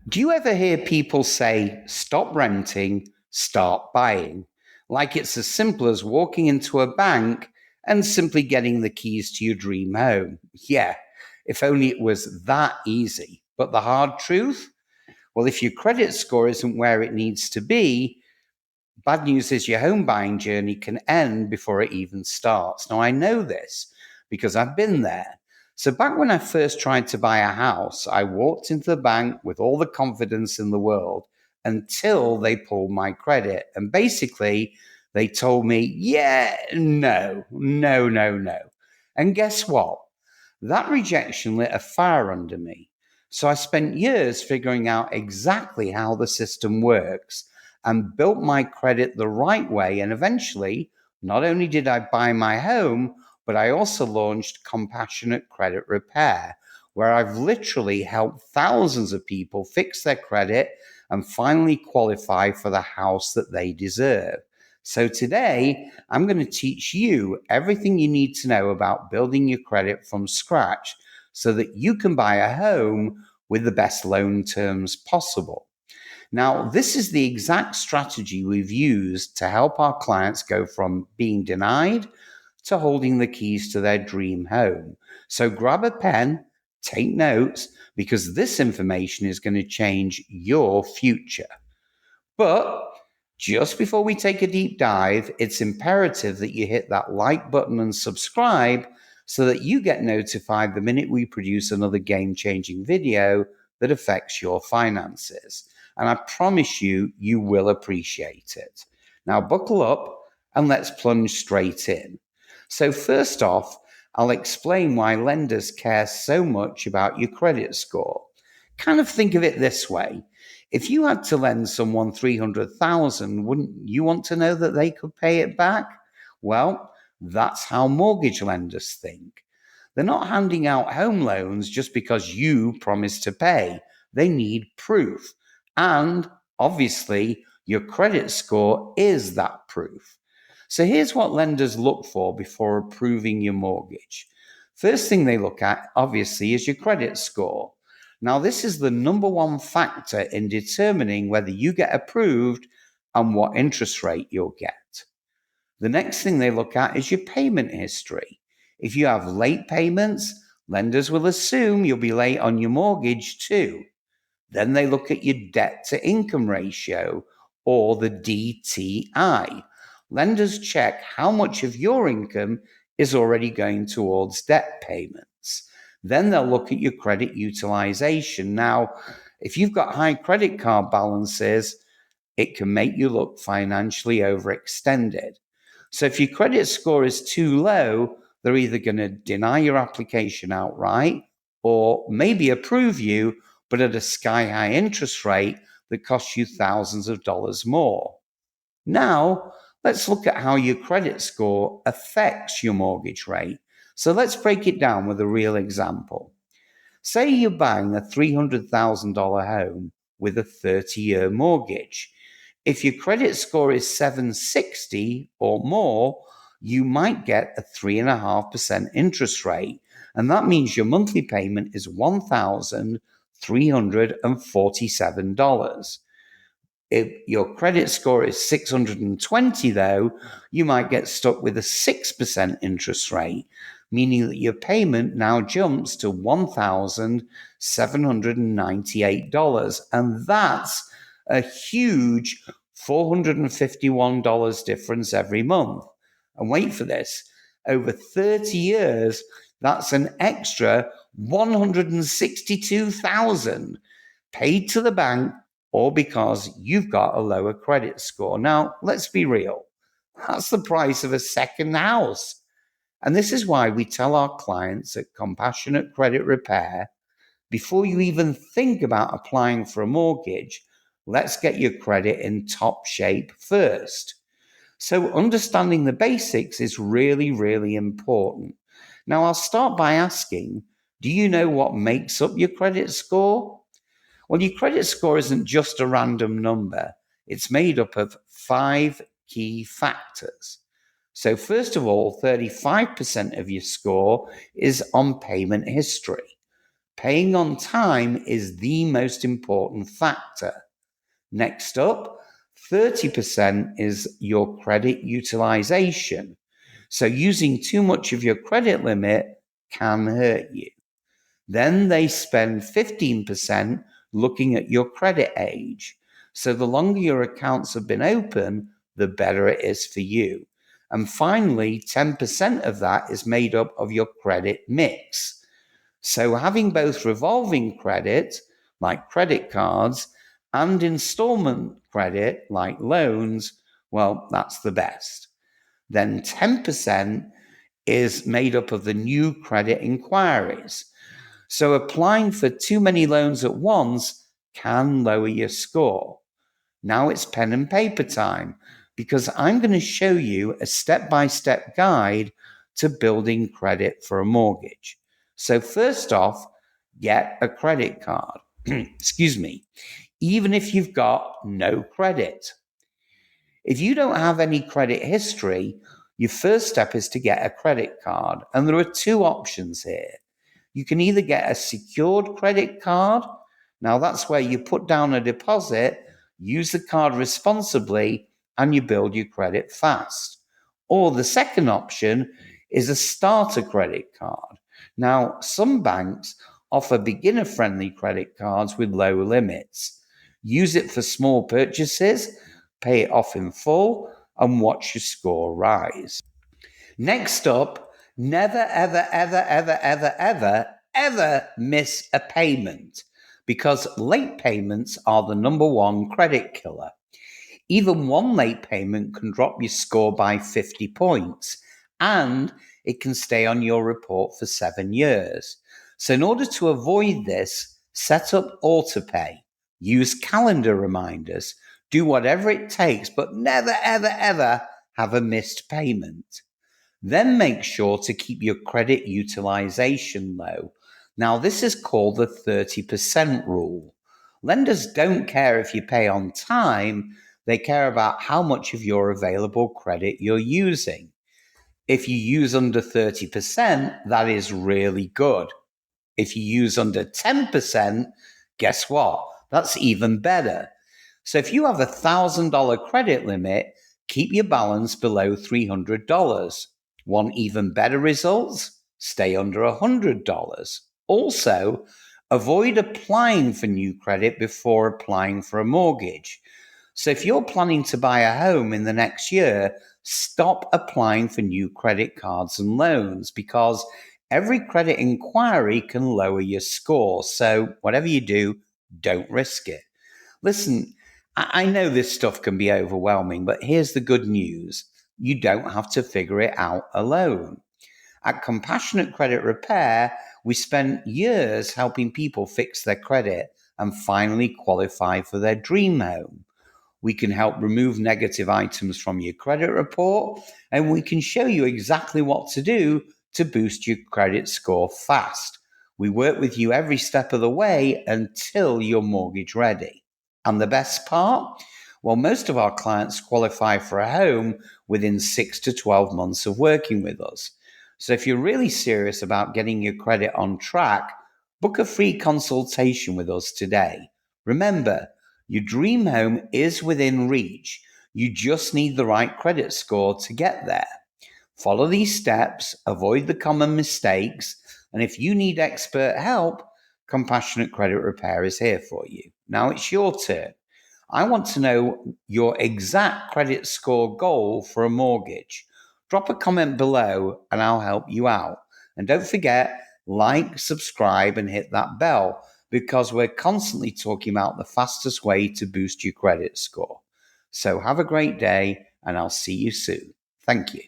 Do you ever hear people say, stop renting, start buying? Like it's as simple as walking into a bank and simply getting the keys to your dream home. Yeah, if only it was that easy. But the hard truth? Well, if your credit score isn't where it needs to be, bad news is your home buying journey can end before it even starts. Now, I know this because I've been there. So, back when I first tried to buy a house, I walked into the bank with all the confidence in the world until they pulled my credit. And basically, they told me, yeah, no, no, no, no. And guess what? That rejection lit a fire under me. So, I spent years figuring out exactly how the system works and built my credit the right way. And eventually, not only did I buy my home, but I also launched Compassionate Credit Repair, where I've literally helped thousands of people fix their credit and finally qualify for the house that they deserve. So today, I'm going to teach you everything you need to know about building your credit from scratch so that you can buy a home with the best loan terms possible. Now, this is the exact strategy we've used to help our clients go from being denied to holding the keys to their dream home. So grab a pen, take notes, because this information is going to change your future. But just before we take a deep dive, it's imperative that you hit that like button and subscribe so that you get notified the minute we produce another game changing video that affects your finances. And I promise you, you will appreciate it. Now, buckle up and let's plunge straight in. So, first off, I'll explain why lenders care so much about your credit score. Kind of think of it this way: if you had to lend someone 300,000, wouldn't you want to know that they could pay it back? Well, that's how mortgage lenders think. They're not handing out home loans just because you promised to pay. They need proof. And obviously, your credit score is that proof. So here's what lenders look for before approving your mortgage. First thing they look at, obviously, is your credit score. Now, this is the number one factor in determining whether you get approved and what interest rate you'll get. The next thing they look at is your payment history. If you have late payments, lenders will assume you'll be late on your mortgage too. Then they look at your debt to income ratio, or the DTI. Lenders check how much of your income is already going towards debt payments. Then they'll look at your credit utilization. Now, if you've got high credit card balances, it can make you look financially overextended. So if your credit score is too low, they're either going to deny your application outright or maybe approve you, but at a sky high interest rate that costs you thousands of dollars more. Now, let's look at how your credit score affects your mortgage rate. So let's break it down with a real example. Say you're buying a $300,000 home with a 30-year mortgage. If your credit score is 760 or more, you might get a 3.5% interest rate. And that means your monthly payment is $1,347. If your credit score is 620, though, you might get stuck with a 6% interest rate, meaning that your payment now jumps to $1,798. And that's a huge $451 difference every month. And wait for this, over 30 years, that's an extra $162,000 paid to the bank, or because you've got a lower credit score. Now, let's be real. That's the price of a second house. And this is why we tell our clients at Compassionate Credit Repair, before you even think about applying for a mortgage, let's get your credit in top shape first. So understanding the basics is really, really important. Now, I'll start by asking, do you know what makes up your credit score? Well, your credit score isn't just a random number. It's made up of 5 key factors. So first of all, 35% of your score is on payment history. Paying on time is the most important factor. Next up, 30% is your credit utilization. So using too much of your credit limit can hurt you. Then they spend 15% looking at your credit age. So the longer your accounts have been open, the better it is for you. And finally, 10% of that is made up of your credit mix. So having both revolving credit, like credit cards, and installment credit, like loans, well, that's the best. Then 10% is made up of the new credit inquiries. So applying for too many loans at once can lower your score. Now it's pen and paper time because I'm going to show you a step-by-step guide to building credit for a mortgage. So first off, get a credit card. Excuse me. Even if you've got no credit. If you don't have any credit history, your first step is to get a credit card. And there are two options here. You can either get a secured credit card. Now, that's where you put down a deposit, use the card responsibly, and you build your credit fast. Or the second option is a starter credit card. Now, some banks offer beginner friendly credit cards with low limits. Use it for small purchases, pay it off in full, and watch your score rise. Next up, never, ever, ever, ever, ever, ever, ever miss a payment because late payments are the number one credit killer. Even one late payment can drop your score by 50 points and it can stay on your report for 7 years. So in order to avoid this, set up autopay, use calendar reminders, do whatever it takes, but never, ever, ever have a missed payment. Then make sure to keep your credit utilization low. Now, this is called the 30% rule. Lenders don't care if you pay on time, they care about how much of your available credit you're using. If you use under 30%, that is really good. If you use under 10%, guess what? That's even better. So if you have a $1,000 credit limit, keep your balance below $300. Want even better results? Stay under $100. Also, avoid applying for new credit before applying for a mortgage. So if you're planning to buy a home in the next year, stop applying for new credit cards and loans because every credit inquiry can lower your score. So whatever you do, don't risk it. Listen, I know this stuff can be overwhelming, but here's the good news. You don't have to figure it out alone. At Compassionate Credit Repair, we spent years helping people fix their credit and finally qualify for their dream home. We can help remove negative items from your credit report, and we can show you exactly what to do to boost your credit score fast. We work with you every step of the way until you're mortgage ready. And the best part? Well, most of our clients qualify for a home within 6 to 12 months of working with us. So if you're really serious about getting your credit on track, book a free consultation with us today. Remember, your dream home is within reach. You just need the right credit score to get there. Follow these steps, avoid the common mistakes, and if you need expert help, Compassionate Credit Repair is here for you. Now it's your turn. I want to know your exact credit score goal for a mortgage. Drop a comment below and I'll help you out. And don't forget, like, subscribe, and hit that bell because we're constantly talking about the fastest way to boost your credit score. So have a great day and I'll see you soon. Thank you.